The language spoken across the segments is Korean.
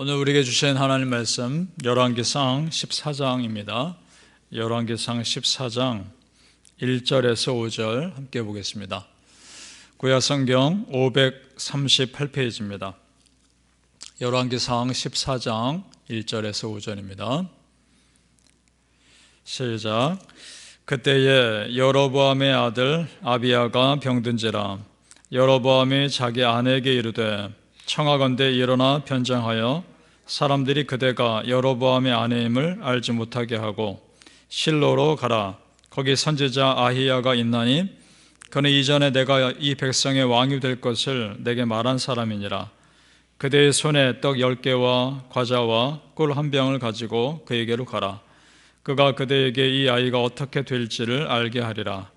오늘 우리에게 주신 하나님 말씀 열왕기상 14장입니다. 열왕기상 14장 1절에서 5절 함께 보겠습니다. 구약성경 538페이지입니다. 열왕기상 14장 1절에서 5절입니다. 시작. 그때에 여로보암의 아들 아비야가 병든지라. 여로보암이 자기 아내에게 이르되 청하건대 일어나 변장하여 사람들이 그대가 여로보암의 아내임을 알지 못하게 하고 실로로 가라. 거기 선지자 아히야가 있나니 그는 이전에 내가 이 백성의 왕이 될 것을 내게 말한 사람이니라. 그대의 손에 떡 10개와 과자와 꿀 한 병을 가지고 그에게로 가라. 그가 그대에게 이 아이가 어떻게 될지를 알게 하리라.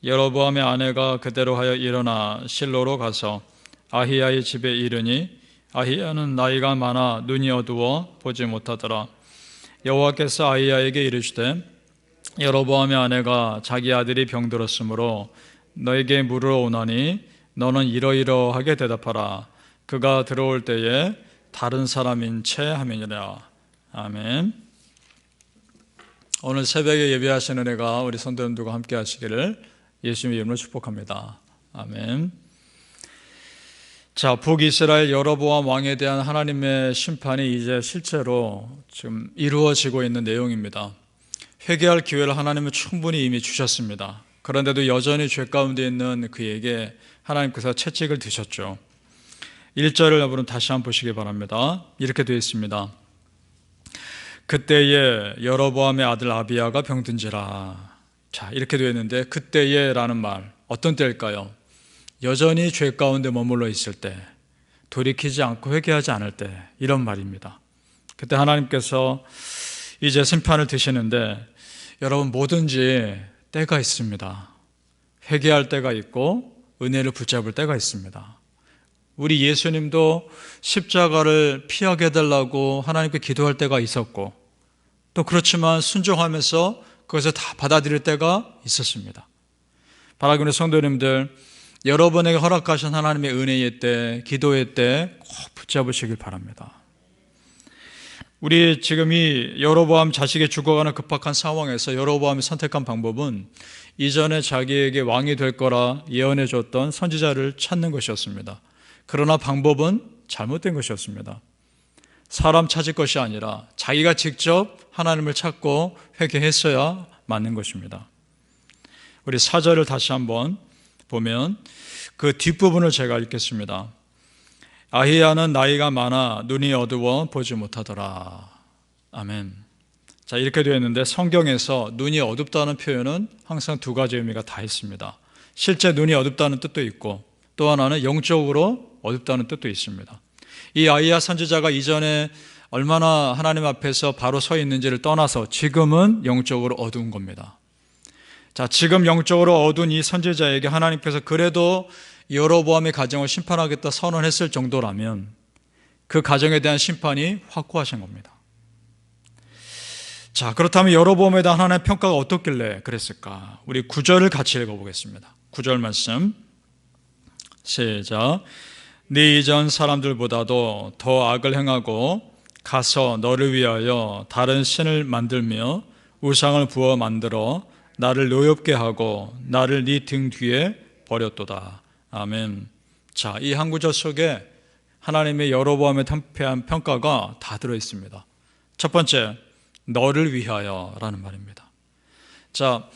여로보암의 아내가 그대로 하여 일어나 실로로 가서 아히야의 집에 이르니 아히야는 나이가 많아 눈이 어두워 보지 못하더라. 여호와께서 아히야에게 이르시되 여로보암의 아내가 자기 아들이 병들었으므로 너에게 물으러 오나니 너는 이러이러하게 대답하라. 그가 들어올 때에 다른 사람인 채 함이니라. 아멘. 오늘 새벽에 예배하시는 은혜가 우리 성도님들과 함께 하시기를 예수님의 이름으로 축복합니다. 아멘. 자, 북이스라엘 여로보암 왕에 대한 하나님의 심판이 이제 실제로 지금 이루어지고 있는 내용입니다. 회개할 기회를 하나님은 충분히 이미 주셨습니다. 그런데도 여전히 죄 가운데 있는 그에게 하나님께서 채찍을 드셨죠. 1절을 여러분 다시 한번 보시기 바랍니다. 이렇게 되어 있습니다. 그때에 여로보암의 아들 아비야가 병든지라. 자, 이렇게 되어 있는데 그때에 라는 말 어떤 때일까요? 여전히 죄 가운데 머물러 있을 때, 돌이키지 않고 회개하지 않을 때, 이런 말입니다. 그때 하나님께서 이제 심판을 드시는데 여러분 뭐든지 때가 있습니다. 회개할 때가 있고 은혜를 붙잡을 때가 있습니다. 우리 예수님도 십자가를 피하게 해달라고 하나님께 기도할 때가 있었고 또 그렇지만 순종하면서 그것을 다 받아들일 때가 있었습니다. 바라기는 성도님들, 여러분에게 허락하신 하나님의 은혜의 때, 기도의 때 꼭 붙잡으시길 바랍니다. 우리 지금 이 여로보암 자식이 죽어가는 급박한 상황에서 여로보암이 선택한 방법은 이전에 자기에게 왕이 될 거라 예언해 줬던 선지자를 찾는 것이었습니다. 그러나 방법은 잘못된 것이었습니다. 사람 찾을 것이 아니라 자기가 직접 하나님을 찾고 회개했어야 맞는 것입니다. 우리 4절을 다시 한번 보면 그 뒷부분을 제가 읽겠습니다. 아히야는 나이가 많아 눈이 어두워 보지 못하더라. 아멘. 자, 이렇게 되어 있는데 성경에서 눈이 어둡다는 표현은 항상 두 가지 의미가 다 있습니다. 실제 눈이 어둡다는 뜻도 있고 또 하나는 영적으로 어둡다는 뜻도 있습니다. 이 아히야 선지자가 이전에 얼마나 하나님 앞에서 바로 서 있는지를 떠나서 지금은 영적으로 어두운 겁니다. 자, 지금 영적으로 어두운 이 선지자에게 하나님께서 그래도 여로보암의 가정을 심판하겠다 선언했을 정도라면 그 가정에 대한 심판이 확고하신 겁니다. 자, 그렇다면 여로보암에 대한 하나님의 평가가 어떻길래 그랬을까? 우리 9절을 같이 읽어보겠습니다. 9절 말씀 시작. 네 이전 사람들보다도 더 악을 행하고 가서 너를 위하여 다른 신을 만들며 우상을 부어 만들어 나를 노엽게 하고 나를 네 등 뒤에 버렸도다. 아멘. 자, 이 한 구절 속에 하나님의 여로보암에 대한 평가가 다 들어있습니다. 첫 번째, 너를 위하여 라는 말입니다. 자,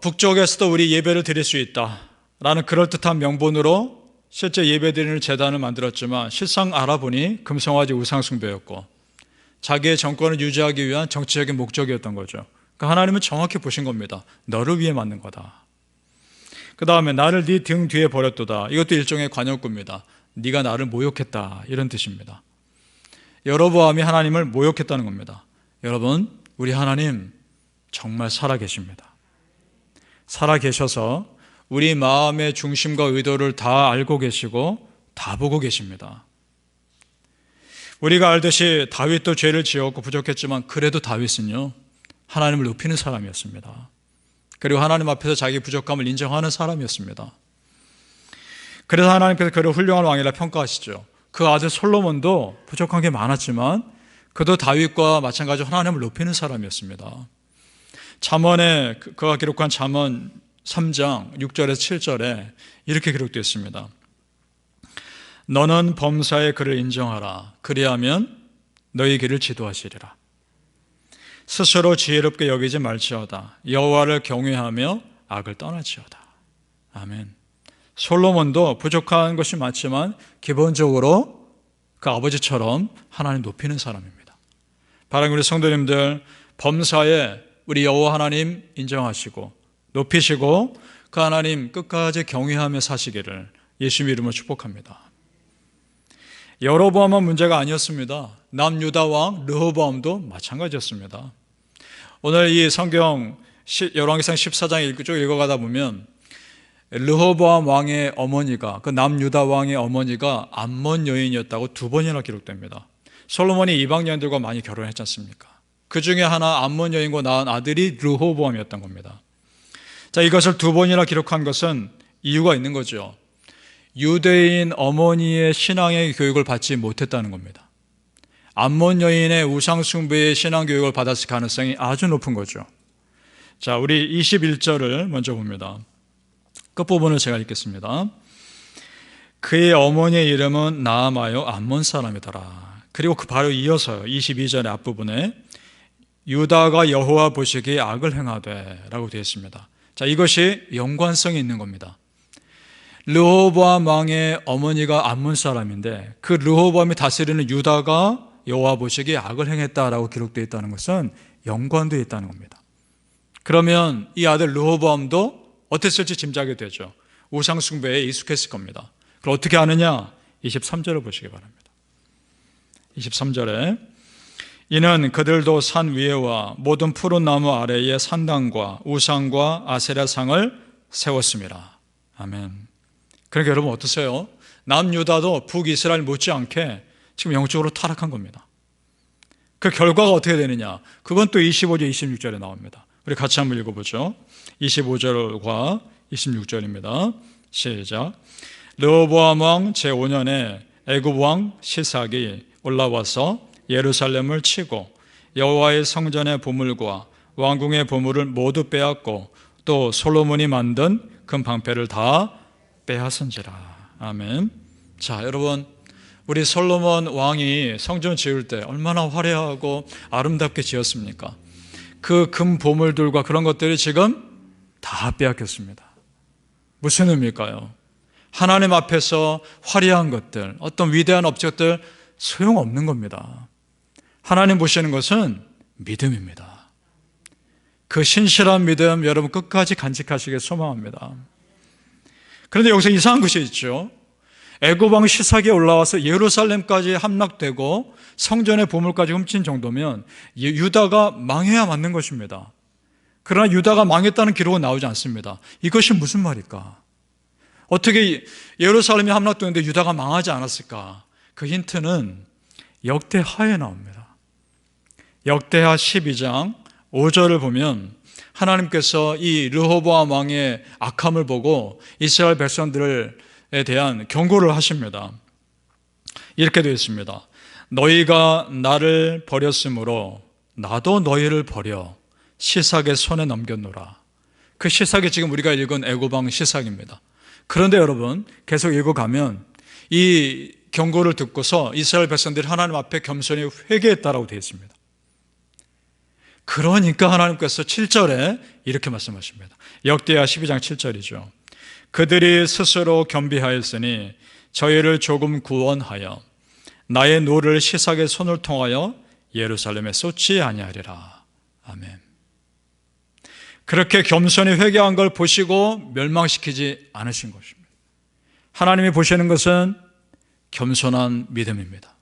북쪽에서도 우리 예배를 드릴 수 있다 라는 그럴듯한 명분으로 실제 예배 드리는 제단을 만들었지만 실상 알아보니 금송아지 우상숭배였고 자기의 정권을 유지하기 위한 정치적인 목적이었던 거죠. 그러니까 하나님은 정확히 보신 겁니다. 너를 위해 만든 거다. 그 다음에 나를 네 등 뒤에 버렸도다. 이것도 일종의 관용구입니다. 네가 나를 모욕했다 이런 뜻입니다. 여로보암이 하나님을 모욕했다는 겁니다. 여러분, 우리 하나님 정말 살아계십니다. 살아계셔서 우리 마음의 중심과 의도를 다 알고 계시고 다 보고 계십니다. 우리가 알듯이 다윗도 죄를 지었고 부족했지만 그래도 다윗은요 하나님을 높이는 사람이었습니다. 그리고 하나님 앞에서 자기 부족함을 인정하는 사람이었습니다. 그래서 하나님께서 그를 훌륭한 왕이라 평가하시죠. 그 아들 솔로몬도 부족한 게 많았지만 그도 다윗과 마찬가지로 하나님을 높이는 사람이었습니다. 잠언에 그가 기록한 잠언 3장 6절에서 7절에 이렇게 기록되어 있습니다. 너는 범사의 그를 인정하라. 그리하면 너희 길을 지도하시리라. 스스로 지혜롭게 여기지 말지어다. 여호와를 경외하며 악을 떠나지어다. 아멘. 솔로몬도 부족한 것이 많지만 기본적으로 그 아버지처럼 하나님 높이는 사람입니다. 바라는 우리 성도님들, 범사에 우리 여호와 하나님 인정하시고 높이시고 그 하나님 끝까지 경외하며 사시기를 예수님 이름으로 축복합니다. 여로보암은 문제가 아니었습니다. 남유다 왕 르호보암도 마찬가지였습니다. 오늘 이 성경 열왕기상 14장 쭉 읽어가다 보면 르호보암 왕의 어머니가, 그 남유다 왕의 어머니가 암몬 여인이었다고 2번이나 기록됩니다. 솔로몬이 이방 여인들과 많이 결혼했지 않습니까? 그 중에 하나 암몬 여인과 낳은 아들이 르호보암이었던 겁니다. 자, 이것을 2번이나 기록한 것은 이유가 있는 거죠. 유대인 어머니의 신앙의 교육을 받지 못했다는 겁니다. 암몬 여인의 우상 숭배의 신앙 교육을 받았을 가능성이 아주 높은 거죠. 자, 우리 21절을 먼저 봅니다. 끝부분을 제가 읽겠습니다. 그의 어머니의 이름은 나아마요 암몬 사람이더라. 그리고 그 바로 이어서요, 22절의 앞부분에 유다가 여호와 보시기에 악을 행하되 라고 되어 있습니다. 자, 이것이 연관성이 있는 겁니다. 르호보암 왕의 어머니가 암몬 사람인데 그 르호보암이 다스리는 유다가 여호와 보시기에 악을 행했다라고 기록되어 있다는 것은 연관되어 있다는 겁니다. 그러면 이 아들 르호보암도 어땠을지 짐작이 되죠. 우상 숭배에 익숙했을 겁니다. 그걸 어떻게 아느냐? 23절을 보시기 바랍니다. 23절에 이는 그들도 산 위에와 모든 푸른 나무 아래에 산당과 우상과 아세라상을 세웠습니다. 아멘. 그러니까 여러분 어떠세요? 남유다도 북이스라엘 못지않게 지금 영적으로 타락한 겁니다. 그 결과가 어떻게 되느냐? 그건 또 25절, 26절에 나옵니다. 우리 같이 한번 읽어보죠. 25절과 26절입니다. 시작. 르호보암 왕 제5년에 애굽 왕 시삭이 올라와서 예루살렘을 치고 여호와의 성전의 보물과 왕궁의 보물을 모두 빼앗고 또 솔로몬이 만든 금 방패를 다 빼앗은지라. 아멘. 자, 여러분, 우리 솔로몬 왕이 성전 지을 때 얼마나 화려하고 아름답게 지었습니까? 그 금 보물들과 그런 것들이 지금 다 빼앗겼습니다. 무슨 의미일까요? 하나님 앞에서 화려한 것들, 어떤 위대한 업적들 소용없는 겁니다. 하나님 보시는 것은 믿음입니다. 그 신실한 믿음 여러분 끝까지 간직하시길 소망합니다. 그런데 여기서 이상한 것이 있죠. 애굽 왕 시삭이 올라와서 예루살렘까지 함락되고 성전의 보물까지 훔친 정도면 유다가 망해야 맞는 것입니다. 그러나 유다가 망했다는 기록은 나오지 않습니다. 이것이 무슨 말일까? 어떻게 예루살렘이 함락되는데 유다가 망하지 않았을까? 그 힌트는 역대하에 나옵니다. 역대하 12장 5절을 보면 하나님께서 이 르호보암 왕의 악함을 보고 이스라엘 백성들에 대한 경고를 하십니다. 이렇게 되어 있습니다. 너희가 나를 버렸으므로 나도 너희를 버려 시삭의 손에 넘겼노라. 그 시삭이 지금 우리가 읽은 애굽 왕 시삭입니다. 그런데 여러분 계속 읽어가면 이 경고를 듣고서 이스라엘 백성들이 하나님 앞에 겸손히 회개했다라고 되어 있습니다. 그러니까 하나님께서 7절에 이렇게 말씀하십니다. 역대하 12장 7절이죠. 그들이 스스로 겸비하였으니 저희를 조금 구원하여 나의 노를 시삭의 손을 통하여 예루살렘에 쏟지 아니하리라. 아멘. 그렇게 겸손히 회개한 걸 보시고 멸망시키지 않으신 것입니다. 하나님이 보시는 것은 겸손한 믿음입니다.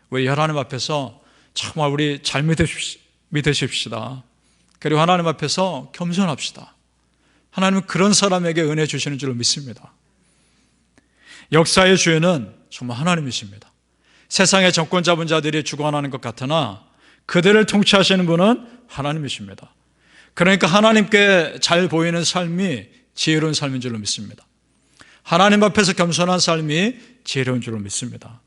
우리 하나님 앞에서 정말 우리 잘 믿으십시다. 그리고 하나님 앞에서 겸손합시다. 하나님은 그런 사람에게 은혜 주시는 줄로 믿습니다. 역사의 주인은 정말 하나님이십니다. 세상의 정권 잡은 자들이 주관하는 것 같으나 그들을 통치하시는 분은 하나님이십니다. 그러니까 하나님께 잘 보이는 삶이 지혜로운 삶인 줄로 믿습니다. 하나님 앞에서 겸손한 삶이 지혜로운 줄로 믿습니다.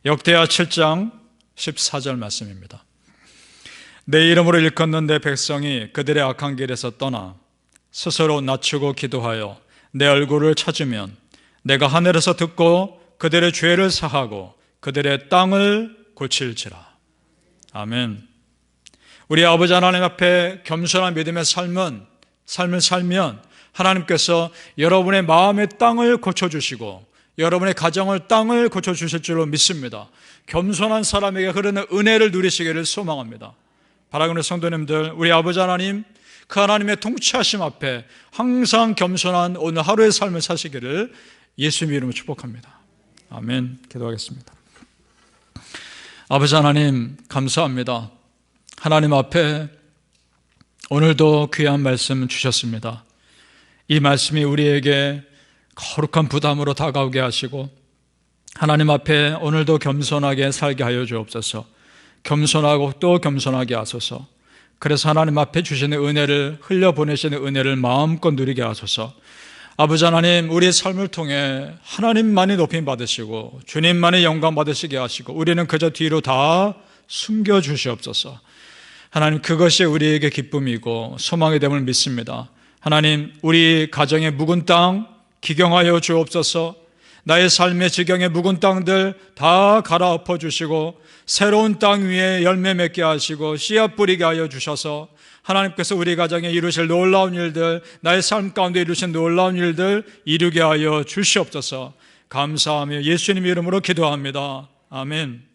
역대하 7장 14절 말씀입니다. 내 이름으로 일컫는 내 백성이 그들의 악한 길에서 떠나 스스로 낮추고 기도하여 내 얼굴을 찾으면 내가 하늘에서 듣고 그들의 죄를 사하고 그들의 땅을 고칠지라. 아멘. 우리 아버지 하나님 앞에 겸손한 믿음의 삶을 살면 하나님께서 여러분의 마음의 땅을 고쳐주시고 여러분의 가정의 땅을 고쳐주실 줄로 믿습니다. 겸손한 사람에게 흐르는 은혜를 누리시기를 소망합니다. 사랑하는 성도님들, 우리 아버지 하나님, 그 하나님의 통치하심 앞에 항상 겸손한 오늘 하루의 삶을 사시기를 예수님의 이름으로 축복합니다. 아멘. 기도하겠습니다. 아버지 하나님, 감사합니다. 하나님 앞에 오늘도 귀한 말씀 주셨습니다. 이 말씀이 우리에게 거룩한 부담으로 다가오게 하시고 하나님 앞에 오늘도 겸손하게 살게 하여 주옵소서. 겸손하고 또 겸손하게 하소서. 그래서 하나님 앞에 주시는 은혜를, 흘려보내시는 은혜를 마음껏 누리게 하소서. 아버지 하나님, 우리의 삶을 통해 하나님만이 높임 받으시고 주님만이 영광 받으시게 하시고 우리는 그저 뒤로 다 숨겨주시옵소서. 하나님, 그것이 우리에게 기쁨이고 소망이 됨을 믿습니다. 하나님, 우리 가정의 묵은 땅 기경하여 주옵소서. 나의 삶의 지경의 묵은 땅들 다 갈아엎어 주시고 새로운 땅 위에 열매 맺게 하시고 씨앗 뿌리게 하여 주셔서 하나님께서 우리 가정에 이루실 놀라운 일들, 나의 삶 가운데 이루신 놀라운 일들 이루게 하여 주시옵소서. 감사하며 예수님 이름으로 기도합니다. 아멘.